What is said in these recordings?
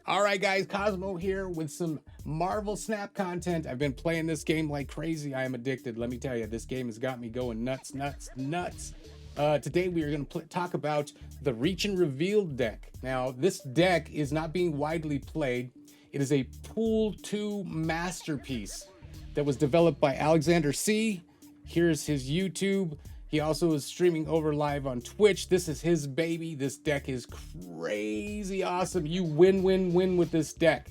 All right, guys, Kauzmo here with some Marvel Snap content. I've been playing this game like crazy. I am addicted. Let me tell you, this game has got me going nuts, nuts, nuts. Today we are going to talk about the Reach and Reveal deck. Now, this deck is not being widely played. It is a Pool 2 masterpiece that was developed by Alexander C. Here's his YouTube. He also is streaming over live on Twitch. This is his baby. This deck is crazy awesome. You win, win, win with this deck.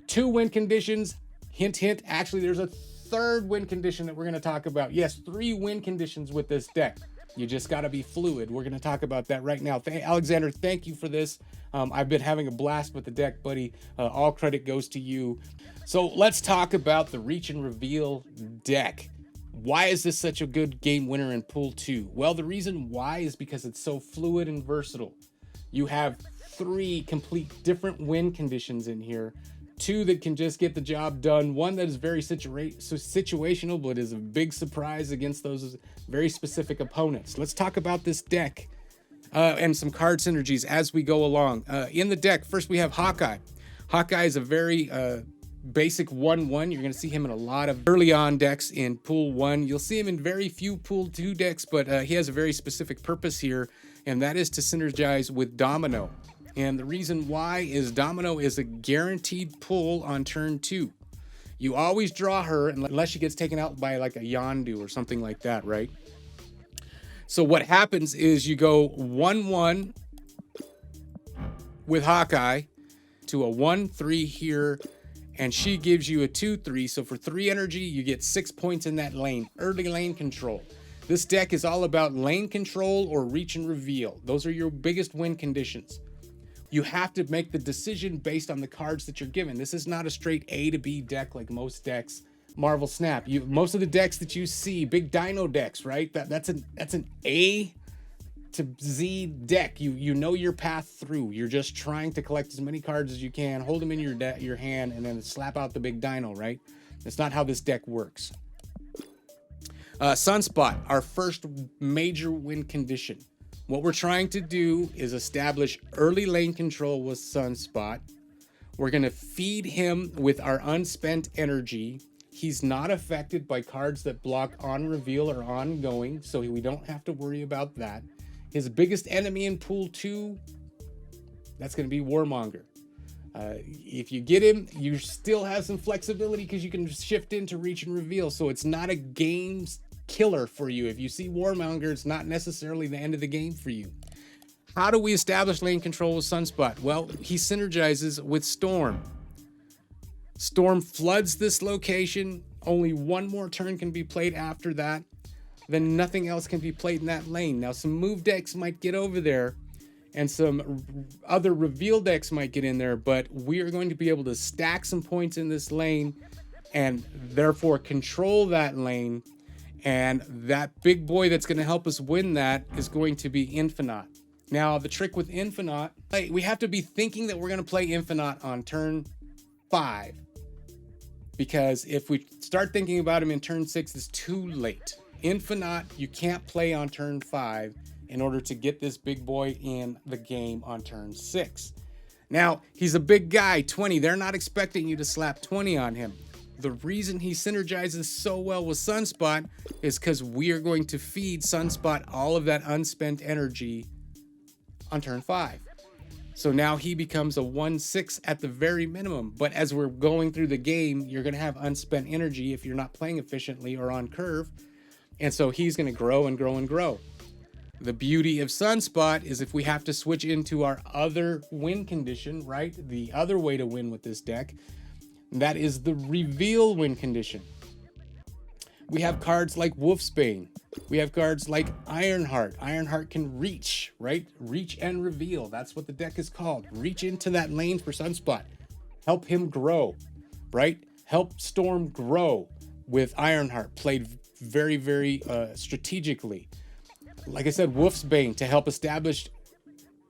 2 win conditions. Hint, hint. Actually, there's a 3rd win condition that we're going to talk about. Yes, 3 win conditions with this deck. You just got to be fluid. We're going to talk about that right now. Alexander, thank you for this. I've been having a blast with the deck, buddy. All credit goes to you. So let's talk about the Reach and Reveal deck. Why is this such a good game winner in Pool 2? Well, the reason why is because it's so fluid and versatile. You have 3 complete different win conditions in here. 2 that can just get the job done. 1 that is very situational, but is a big surprise against those very specific opponents. Let's talk about this deck and some card synergies as we go along. In the deck, first we have Hawkeye. Hawkeye is a very basic 1/1. You're going to see him in a lot of early on decks in Pool 1. You'll see him in very few Pool 2 decks, but he has a very specific purpose here, and that is to synergize with Domino. And the reason why is Domino is a guaranteed pull on turn 2. You always draw her unless she gets taken out by like a Yondu or something like that, right? So what happens is you go 1/1 with Hawkeye to a 1/3 here, and she gives you a 2/3. So for 3 energy, you get 6 points in that lane. Early lane control. This deck is all about lane control or reach and reveal. Those are your biggest win conditions. You have to make the decision based on the cards that you're given. This is not a straight A to B deck like most decks. Marvel Snap. Most of the decks that you see, big dino decks, right? That's an A to Z deck. You know your path through. You're just trying to collect as many cards as you can, hold them in your hand, and then slap out the big dino, right? That's not how this deck works. Sunspot, our first major win condition. What we're trying to do is establish early lane control with Sunspot. We're going to feed him with our unspent energy. He's not affected by cards that block on reveal or ongoing, so we don't have to worry about that. His biggest enemy in Pool 2, that's going to be Warmonger. If you get him, you still have some flexibility because you can shift into Reach and Reveal, so it's not a game killer for you. If you see Warmonger, it's not necessarily the end of the game for you. How do we establish lane control with Sunspot? Well, he synergizes with Storm. Storm floods this location. Only 1 more turn can be played after that. Then nothing else can be played in that lane. Now, some move decks might get over there, and some other reveal decks might get in there, but we are going to be able to stack some points in this lane and therefore control that lane. And that big boy that's going to help us win that is going to be Infinite. Now, the trick with Infinite, we have to be thinking that we're going to play Infinite on turn 5. Because if we start thinking about him in turn 6, it's too late. Infinite, you can't play on turn 5 in order to get this big boy in the game on turn 6. Now, he's a big guy, 20. They're not expecting you to slap 20 on him. The reason he synergizes so well with Sunspot is because we are going to feed Sunspot all of that unspent energy on turn 5. So now he becomes a 1/6 at the very minimum. But as we're going through the game, you're going to have unspent energy if you're not playing efficiently or on curve. And so he's going to grow and grow and grow. The beauty of Sunspot is if we have to switch into our other win condition, right? The other way to win with this deck, that is the reveal win condition. We have cards like Wolfsbane. We have cards like Ironheart. Ironheart can reach, right? Reach and reveal. That's what the deck is called. Reach into that lane for Sunspot. Help him grow, right? Help Storm grow with Ironheart. Played very, very strategically. Like I said, Wolfsbane to help establish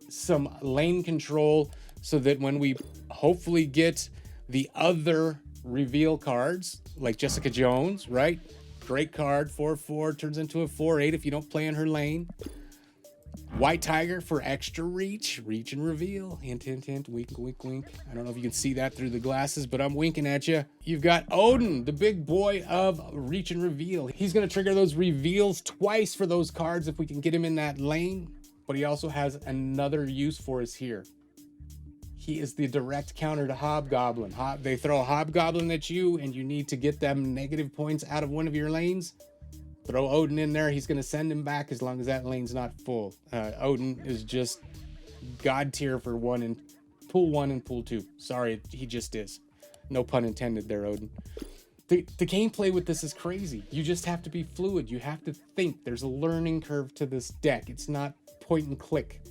some lane control so that when we hopefully get the other reveal cards, like Jessica Jones, right? Great card, 4/4, turns into a 4/8 if you don't play in her lane. White Tiger for extra reach. Reach and reveal. Hint, hint, hint. Wink, wink, wink. I don't know if you can see that through the glasses, but I'm winking at you. You've got Odin, the big boy of reach and reveal. He's going to trigger those reveals twice for those cards if we can get him in that lane. But he also has another use for us here. He is the direct counter to Hobgoblin. They throw a Hobgoblin at you and you need to get them negative points out of one of your lanes. Throw Odin in there. He's going to send him back as long as that lane's not full. Odin is just god tier for pool 1 and pool 2. Sorry, he just is. No pun intended there, Odin. The gameplay with this is crazy. You just have to be fluid. You have to think. There's a learning curve to this deck. It's not point and click,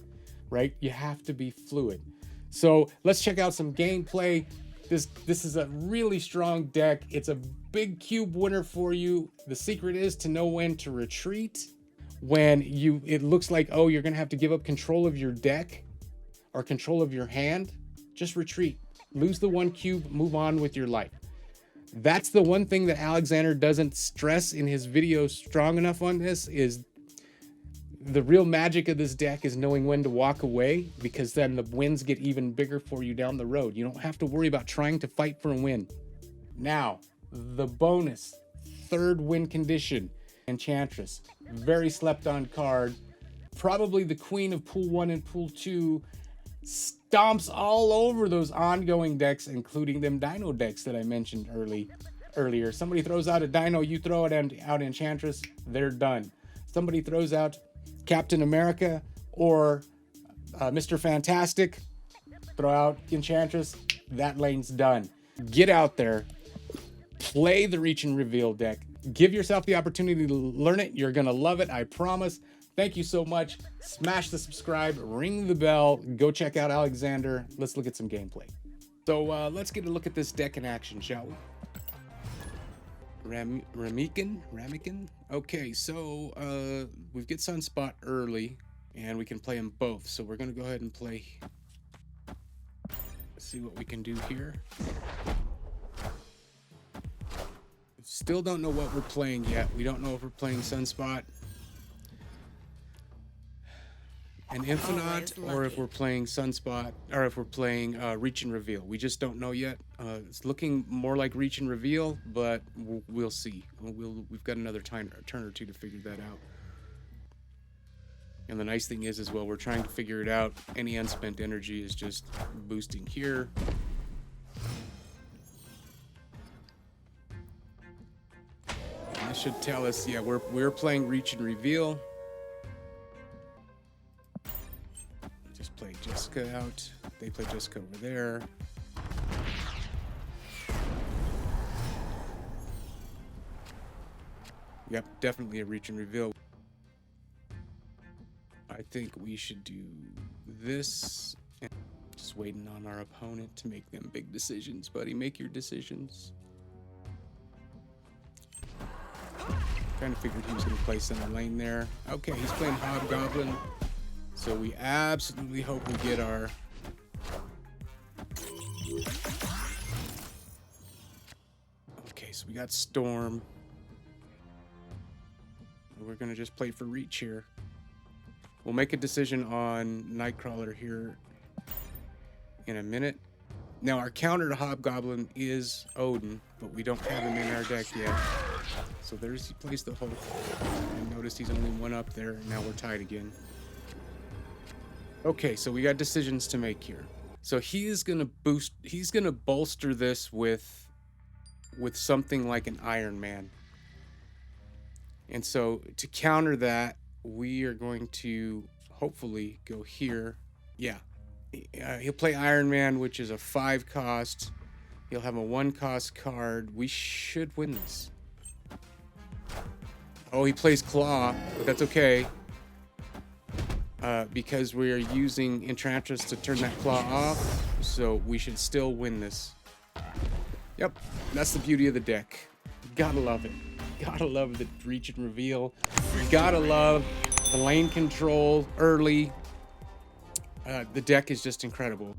right? You have to be fluid. So let's check out some gameplay. This is a really strong deck. It's a big cube winner for you. The secret is to know when to retreat. When it looks like, oh, you're gonna have to give up control of your deck or control of your hand, just retreat. Lose the 1 cube, move on with your life. That's the one thing that Alexander doesn't stress in his video strong enough on this is the real magic of this deck is knowing when to walk away, because then the wins get even bigger for you down the road. You don't have to worry about trying to fight for a win. Now, the bonus, 3rd win condition, Enchantress. Very slept on card. Probably the queen of pool 1 and pool 2. Stomps all over those ongoing decks, including them dino decks that I mentioned earlier. Somebody throws out a dino, you throw it out Enchantress, they're done. Somebody throws out Captain America or Mr. Fantastic, throw out Enchantress, that lane's done. Get out there, play the Reach and Reveal deck, give yourself the opportunity to learn it. You're gonna love it, I promise. Thank you so much. Smash the subscribe, ring the bell, go check out Alexander. Let's look at some gameplay. So let's get a look at this deck in action, shall we? Ramekin. Okay, so we get Sunspot early and we can play them both. So we're gonna go ahead and play. Let's see what we can do here. Still don't know what we're playing yet. We don't know if we're playing Sunspot and Infinite, or if we're playing Sunspot, or if we're playing Reach and Reveal. We just don't know yet. It's looking more like Reach and Reveal, but we'll see. We've got another turn or two to figure that out. And the nice thing is, as well, we're trying to figure it out. Any unspent energy is just boosting here. And this should tell us, yeah, we're playing Reach and Reveal. Play Jessica out. They play Jessica over there. Yep, definitely a Reach and Reveal. I think we should do this. Just waiting on our opponent to make them big decisions, buddy. Make your decisions. Kind of figured he was going to play center lane there. Okay, he's playing Hobgoblin. So we absolutely hope we get our... Okay, so we got Storm. We're going to just play for Reach here. We'll make a decision on Nightcrawler here in a minute. Now, our counter to Hobgoblin is Odin, but we don't have him in our deck yet. So he plays the whole... And notice he's only 1 up there, and now we're tied again. Okay, so we got decisions to make here. So he's gonna bolster this with something like an Iron Man. And so to counter that, we are going to hopefully go here. Yeah, he'll play Iron Man, which is a 5 cost. He'll have a 1 cost card. We should win this. Oh, he plays Claw, but that's okay. Because we are using Enchantress to turn that claw off, so we should still win this. Yep, that's the beauty of the deck. Gotta love it. Gotta love the Reach and Reveal. Gotta love the lane control early. The deck is just incredible.